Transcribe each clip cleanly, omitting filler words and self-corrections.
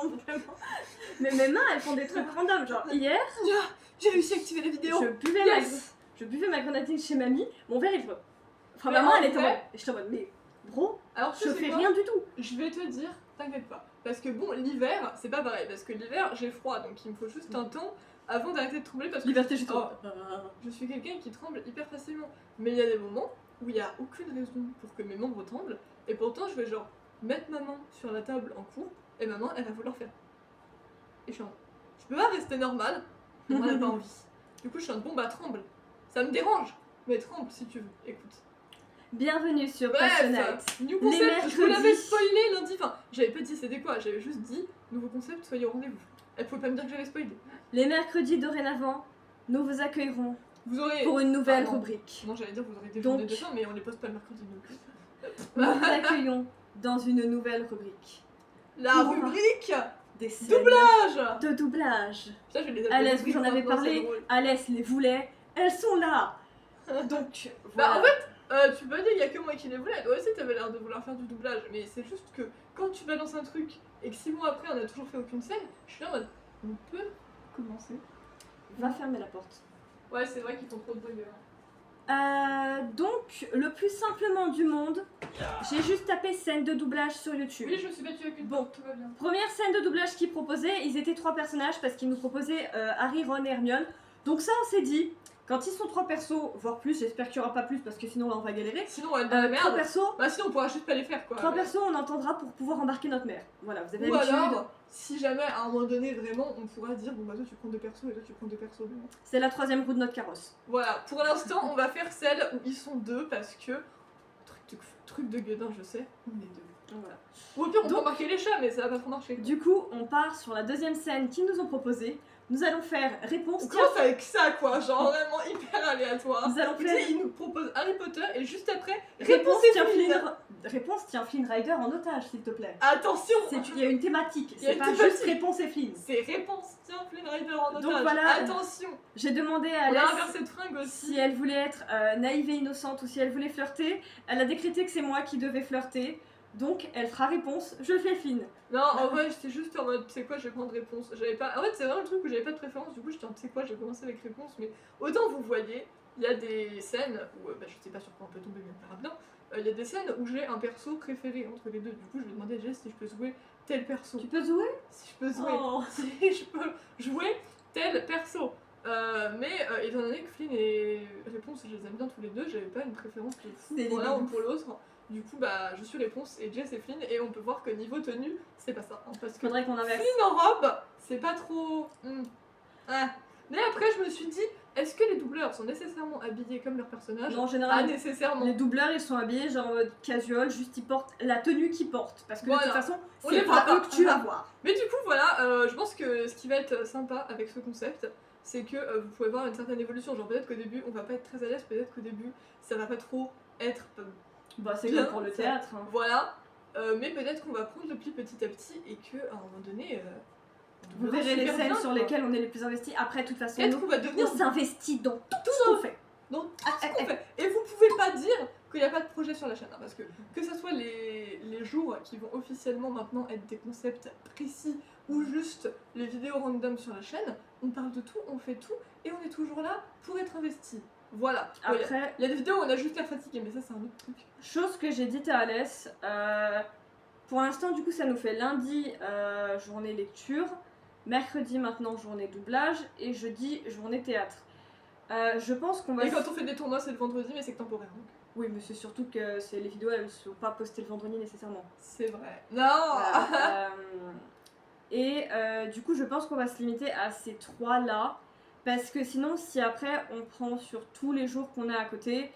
non, vraiment. Mais mes mains, elles font des trucs random. Genre, hier, J'ai réussi à activer la vidéo. je buvais ma grenadine chez mamie, mon verre est vide. Enfin, Mais maman, en elle était en vrai- mode. J'étais en mode, mais bro, Alors, tu je sais fais quoi rien du tout. Je vais te dire, t'inquiète pas. Parce que bon, l'hiver, c'est pas pareil. Parce que l'hiver, j'ai froid. Donc il me faut juste un temps avant d'arrêter de trembler. Parce que Liberté, je je suis quelqu'un qui tremble hyper facilement. Mais il y a des moments où il y a aucune raison pour que mes membres tremblent. Et pourtant, je vais genre mettre ma main sur la table en cours. Et ma main, elle va vouloir faire. Et je suis en mode, je peux pas rester normal. Moi, elle a pas envie. Du coup, je suis en mode, bon bah tremble. Ça me dérange. Mais tremble si tu veux. Écoute. Bienvenue sur Bref, Passionnate. New Les concept, je vous l'avais mercredis. spoilé lundi. Enfin, j'avais pas dit c'était quoi, j'avais juste dit nouveau concept, soyez au rendez-vous. Elle pouvait pas me dire que j'avais spoilé. Les mercredis dorénavant, nous vous accueillerons Vous aurez. pour une nouvelle Ah, non. rubrique. Non, j'allais dire vous aurez des Donc- journées de fin, mais on les poste pas le mercredi donc. Nous vous accueillons dans une nouvelle rubrique. La Pour- rubrique Des scènes doublage. de doublage. Putain, je vais les appeler Alès, rubriques vous en avez maintenant, c'est parlé. drôle. Alès les voulait. Elles sont là. Donc, Bah, voilà. en fait, tu peux dire, il y a que moi qui les voulais. Toi aussi, t'avais l'air de vouloir faire du doublage. Mais c'est juste que quand tu balances un truc et que 6 mois après, on a toujours fait aucune scène, je suis là en mode. On peut commencer. Va fermer la porte. Ouais, c'est vrai qu'ils font trop de bruit. Donc, le plus simplement du monde, j'ai juste tapé scène de doublage sur YouTube. Oui, je me suis battue avec une Bon. porte, tout va bien. Première scène de doublage qu'ils proposaient, ils étaient 3 personnages parce qu'ils nous proposaient Harry, Ron et Hermione. Donc ça, on s'est dit, quand ils sont 3 persos, voire plus, j'espère qu'il n'y aura pas plus parce que sinon là on va galérer. Sinon, on va être dans la 3 merde. persos, Bah, sinon, on pourra juste pas les faire quoi. 3 persos, on entendra pour pouvoir embarquer notre mère. Voilà, vous avez Ou l'habitude. alors, si jamais à un moment donné, vraiment, on pourra dire bon, bah, toi tu prends 2 persos et toi tu prends 2 persos. Mais... C'est la 3e roue de notre carrosse. Voilà, pour l'instant, on va faire celle où ils sont 2 parce que. Truc de gueudin, je sais, on est 2. Voilà. Ou au pire, on Donc- peut marquer les chats, mais ça va pas trop marcher. Du coup, on part sur la 2e scène qu'ils nous ont proposée. Nous allons faire réponse. On commence avec ça quoi, genre vraiment hyper aléatoire. Nous allons Tu faire sais, ils nous proposent Harry Potter et juste après, réponse réponse tient Flynn. Réponse tient Flynn Rider en otage, s'il te plaît. Attention, Il y a une thématique, Il y a c'est une pas thématique. juste réponse et Flynn. c'est réponse, tiens, Flynn Rider en Donc otage. voilà. Attention, J'ai demandé à on a Alès inversé de fringue aussi. si elle voulait être naïve et innocente ou si elle voulait flirter. Elle a décrété que c'est moi qui devais flirter. Donc elle fera réponse, je fais Flynn. Non, en vrai, j'étais juste en mode, tu sais quoi, je vais prendre réponse. J'avais pas. En fait, c'est vraiment le truc où j'avais pas de préférence, du coup, j'étais en, tu sais quoi, je vais commencer avec réponse. Mais autant vous voyez, il y a des scènes où, bah, je sais pas sur quoi on peut tomber, mais on verra bien. Il y a des scènes où j'ai un perso préféré entre les deux. Du coup, je vais demander à Jess si je peux jouer tel perso. Tu peux jouer? Si je peux jouer. Oh. Si je peux jouer tel perso. Mais étant donné que Flynn et Réponse, je les aime bien tous les deux, j'avais pas une préférence de fou C'est pour les l'un ou deux. pour l'autre. Du coup, bah, je suis Réponse et Jess et Flynn, et on peut voir que niveau tenue, c'est pas ça. Hein, parce que Faudrait qu'on inverse. Flynn en robe, c'est pas trop. Ah. Mais après, je me suis dit, est-ce que les doubleurs sont nécessairement habillés comme leur personnage? Non, en Pas général, nécessairement. les doubleurs ils sont habillés genre en mode casual, juste ils portent la tenue qu'ils portent. Parce que de toute Voilà. façon, On c'est les voit pas pas. eux que tu vas voir. Mais du coup, voilà, je pense que ce qui va être sympa avec ce concept, c'est que vous pouvez voir une certaine évolution. Genre, peut-être qu'au début, on va pas être très à l'aise, peut-être qu'au début, ça va pas trop être. Bah, c'est Bien, comme pour le ça. théâtre. Hein. Voilà, mais peut-être qu'on va prendre le pli petit à petit et qu'à un moment donné. Vous verrez les scènes sur lesquelles on est les plus investis. Après, de toute façon, Peut-être nous, qu'on va devenir. on s'investit dans tout ce qu'on fait. Donc, tout ce qu'on fait. Et vous pouvez pas dire qu'il n'y a pas de projet sur la chaîne, hein, parce que ce soit les jours qui vont officiellement maintenant être des concepts précis ou juste les vidéos random sur la chaîne, on parle de tout, on fait tout et on est toujours là pour être investi. Voilà. Ouais, Après, il y a des vidéos où on a juste l'air fatigué, mais ça c'est un autre truc. chose que j'ai dite à Alès, pour l'instant, du coup, ça nous fait lundi, journée lecture, mercredi, maintenant, journée doublage, et jeudi, journée théâtre. Je pense qu'on va... Et quand on fait des tournois, c'est le vendredi, mais c'est que temporaire. Donc. Oui, mais c'est surtout que les vidéos, elles ne sont pas postées le vendredi nécessairement. C'est vrai. Non Voilà. Et du coup, je pense qu'on va se limiter à ces 3-là. Parce que sinon, si après, on prend sur tous les jours qu'on a à côté,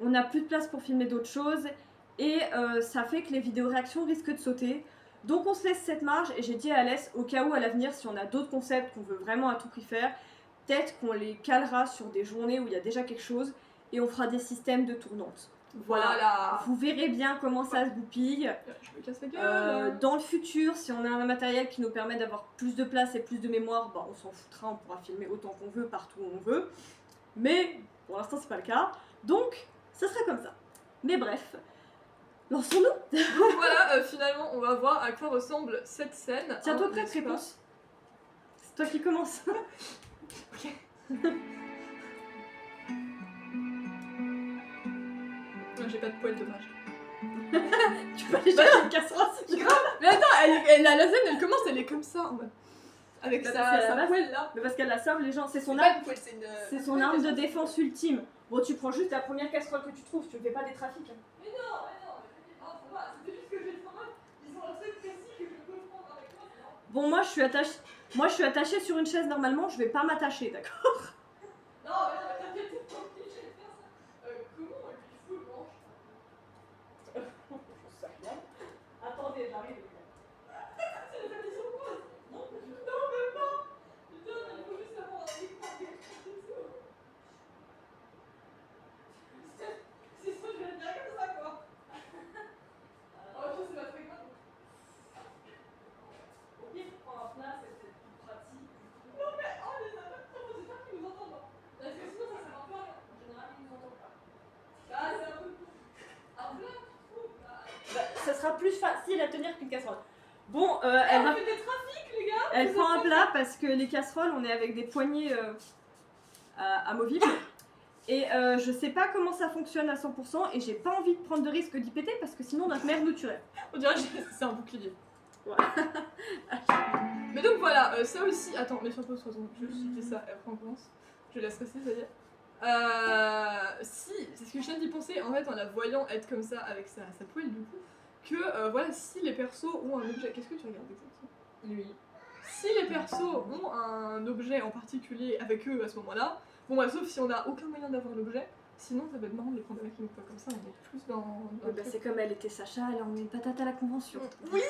on n'a plus de place pour filmer d'autres choses. Et ça fait que les vidéos réactions risquent de sauter. Donc on se laisse cette marge. Et j'ai dit à Alès, au cas où à l'avenir, si on a d'autres concepts qu'on veut vraiment à tout prix faire, peut-être qu'on les calera sur des journées où il y a déjà quelque chose. Et on fera des systèmes de tournantes. Voilà. Vous verrez bien comment ça se goupille. Je me casse la gueule. Dans le futur, si on a un matériel qui nous permet d'avoir plus de place et plus de mémoire, bah on s'en foutra, on pourra filmer autant qu'on veut, partout où on veut. Mais pour l'instant, c'est pas le cas. Donc, ça sera comme ça. Mais bref. Lançons-nous. Donc voilà, finalement, on va voir à quoi ressemble cette scène. Tiens-toi hein, prête, n'est-ce pas réponse. C'est toi qui commence. Ok. Non, j'ai pas de poêle, dommage. Tu peux aller chercher une casserole si tu veux. Mais attends, la scène, elle commence, elle est comme ça, en mode. Avec Bah, parce qu'elle a sa la poêle là. Mais parce qu'elle la serve, les gens, c'est son C'est pas arme. une poêle, c'est une. C'est son arme de défense ultime. Bon, tu prends juste la première casserole que tu trouves, tu ne fais pas des trafics. Hein. Mais non, ça va, c'était juste que j'ai le travail. Ils ont un truc précis que je peux prendre avec moi. Bon, moi je suis attachée sur une chaise normalement, je vais pas m'attacher, d'accord? Non, mais t'inquiète, t'es pas obligé de faire ça. Comment il faut le manche Attendez, j'arrive. C'est la tradition quoi Non, même pas. Putain, il faut juste avoir un écran avec et tout. C'est ça, je vais le dire comme ça quoi. Oh, je sais pas très quoi. Ok, prends un plat, c'est peut-être plus pratique. Non, mais oh, les amis, j'espère qu'ils nous entendent. Parce que sinon, ça sert un peu à rien. En général, ils nous entendent pas. Ah, c'est un peu. Un plat, tu trouves Bah, ça sera plus facile à tenir qu'une casserole. Bon, Elle fait des trafics, les gars. elle prend un plat parce que les casseroles, on est avec des poignées amovibles. Et je sais pas comment ça fonctionne à 100% et j'ai pas envie de prendre de risque d'y péter parce que sinon notre mère nous tuerait. On dirait que c'est un bouclier. Ouais. Mais donc voilà, ça aussi. Attends, mais sur pause, je fais ça et après on commence. Je laisse rester, ça y est. Si, c'est ce que je viens d'y penser en fait en la voyant être comme ça avec sa poêle du coup, que voilà, si les persos ont un objet. Qu'est-ce que tu regardes exactement ? Lui. Si les persos ont un objet en particulier avec eux à ce moment-là, bon bah sauf si on n'a aucun moyen d'avoir l'objet, sinon ça va être marrant de les prendre avec nous quoi, comme ça on est plus dans Oui, bah, le truc. c'est comme elle était Sacha, elle a emmené une patate à la convention. Oui,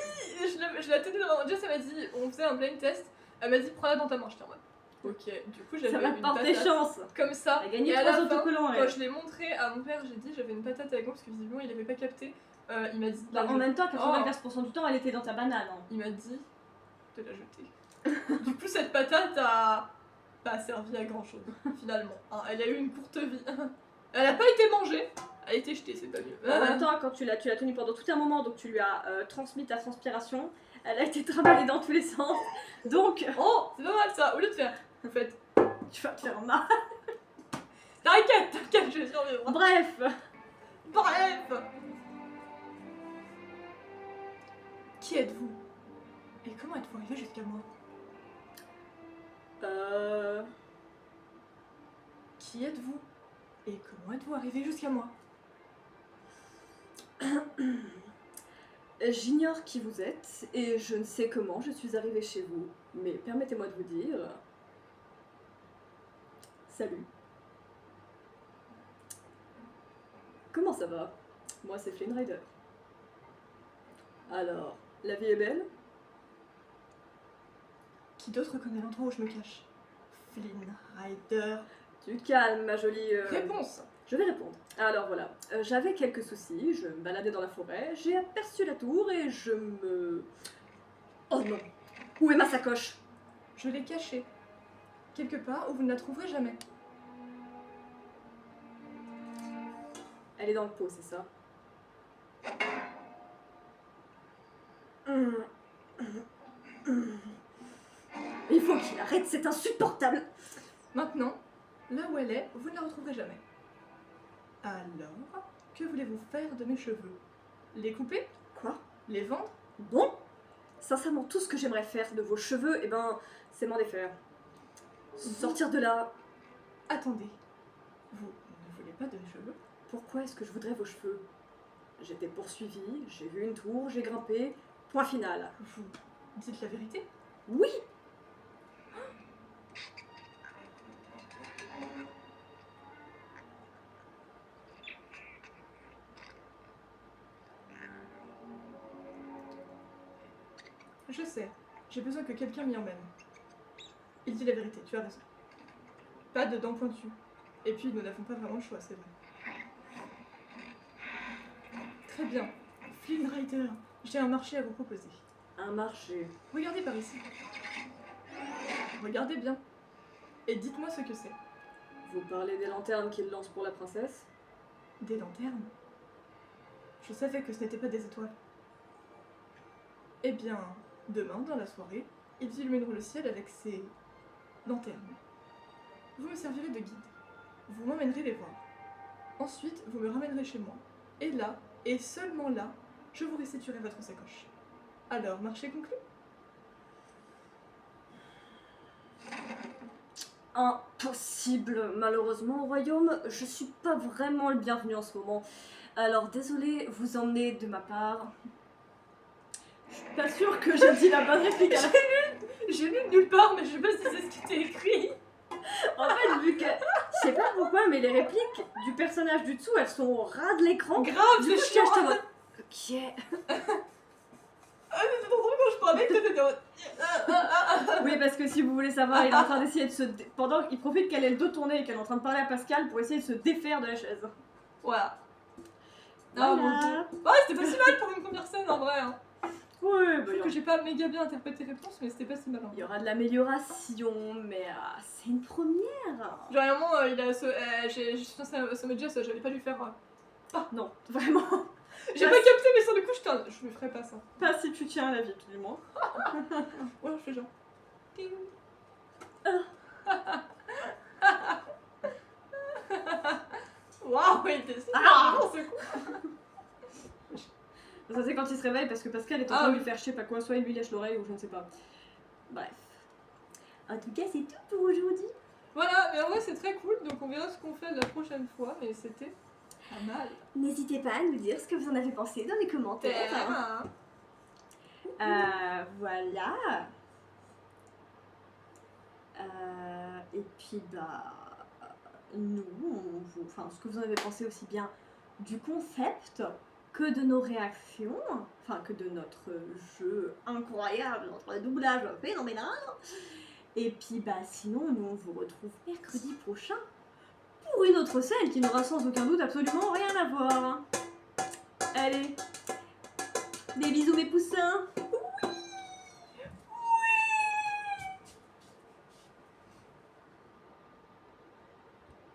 je la tenais dans. Jess, elle m'a dit, on faisait un blind test, elle m'a dit prends-la dans ta main, j'étais en mode. Ok, du coup Ça j'avais va une te porter patate chance. comme ça. Elle a gagné et à 3 la fin, autocollants. quand Elle. je l'ai montré à mon père, j'ai dit j'avais une patate avec moi parce que visiblement il avait pas capté. Il m'a dit. Bah, en même temps, 95% du temps, elle était dans ta banane. Hein. Il m'a dit de la jeter. Du coup cette patate a pas servi à grand chose finalement. Hein, elle a eu une courte vie. Elle a pas été mangée, elle a été jetée, c'est pas mieux. En même temps, quand tu l'as tenue pendant tout un moment, donc tu lui as transmis ta transpiration, elle a été trimballée dans tous les sens. Donc, Oh, c'est pas mal ça, au lieu de faire. Vous faites. tu vas te faire mal. T'inquiète, je vais survivre. Bref. Bref. Qui êtes-vous? Et comment êtes-vous arrivé jusqu'à moi? Qui êtes-vous? Et comment êtes-vous arrivé jusqu'à moi? J'ignore qui vous êtes et je ne sais comment je suis arrivée chez vous, mais permettez-moi de vous dire... Salut. Comment ça va? Moi c'est Flynn Rider. Alors, la vie est belle? Qui d'autre connaît l'endroit où je me cache? Flynn Rider. Tu te calmes, ma jolie... Réponse. Je vais répondre. Alors voilà, j'avais quelques soucis, je me baladais dans la forêt, j'ai aperçu la tour et je me... Oh non! Où est ma sacoche? Je l'ai cachée. Quelque part où vous ne la trouverez jamais. Elle est dans le pot, c'est ça? Il faut qu'il arrête, c'est insupportable! Maintenant, là où elle est, vous ne la retrouverez jamais. Alors, que voulez-vous faire de mes cheveux? Les couper? Quoi? Les vendre? Bon? Sincèrement, tout ce que j'aimerais faire de vos cheveux, eh ben, c'est m'en défaire. Sortir de là. Attendez. Vous ne voulez pas de mes cheveux? Pourquoi est-ce que je voudrais vos cheveux? J'étais poursuivie, j'ai vu une tour, j'ai grimpé. Point final. Vous dites la vérité? Oui! Je sais. J'ai besoin que quelqu'un m'y emmène. Il dit la vérité, tu as raison. Pas de dents pointues. Et puis, nous n'avons pas vraiment le choix, c'est vrai. Très bien. Flynn Rider, j'ai un marché à vous proposer. Un marché. Regardez par ici. Regardez bien. Et dites-moi ce que c'est. Vous parlez des lanternes qu'il lance pour la princesse? Des lanternes? Je savais que ce n'était pas des étoiles. Eh bien, demain, dans la soirée, ils illumineront le ciel avec ces lanternes. Vous me servirez de guide. Vous m'emmènerez les voir. Ensuite, vous me ramènerez chez moi. Et là, et seulement là, je vous restituerai votre sacoche. Alors, marché conclu? Impossible, malheureusement au royaume, je suis pas vraiment le bienvenu en ce moment. Alors désolé, vous emmenez de ma part. Je suis pas sûre que j'ai dit la bonne réplique à la J'ai lu nulle part, mais je sais pas si c'est ce qui était écrit. En fait, vu que. Je sais pas pourquoi, mais les répliques du personnage du dessous, elles sont au ras de l'écran. Grave, Du c'est coup, chiant. j'étais en mode, ok. Ah, mais c'est trop drôle quand je parlais que t'étais en mode... Oui, parce que si vous voulez savoir, il est en train d'essayer de se. Pendant qu'il profite qu'elle ait le dos tourné et qu'elle est en train de parler à Pascal pour essayer de se défaire de la chaise. Voilà. Voilà. Ah, mon dieu. Ouais, c'était pas si mal pour une première scène en vrai. Hein. Oui, Je trouve que j'ai pas méga bien interprété réponse, mais c'était pas si mal. Hein. il y aura de l'amélioration, mais c'est une première. Genre, vraiment, il a ce. J'ai ce mode geste, j'allais pas lui faire. Non, vraiment. J'ai pas capté, mais sur le coup, je lui ferais pas ça. Pas si tu tiens à la vie, du moins. Ouais, je fais genre. Ting. Waouh, il était super bon ce coup. Ça, c'est quand il se réveille parce que Pascal est en train de lui faire je sais pas quoi, soit il lui lèche l'oreille ou je ne sais pas. Bref. En tout cas, c'est tout pour aujourd'hui. Voilà, mais en vrai, c'est très cool, donc on verra ce qu'on fait la prochaine fois, mais c'était pas mal. N'hésitez pas à nous dire ce que vous en avez pensé dans les commentaires. Voilà. Et puis nous, enfin ce que vous en avez pensé aussi bien du concept que de nos réactions, enfin que de notre jeu incroyable, notre doublage phénoménal. Et puis sinon nous on vous retrouve mercredi prochain pour une autre scène qui n'aura sans aucun doute absolument rien à voir. Allez, des bisous mes poussins.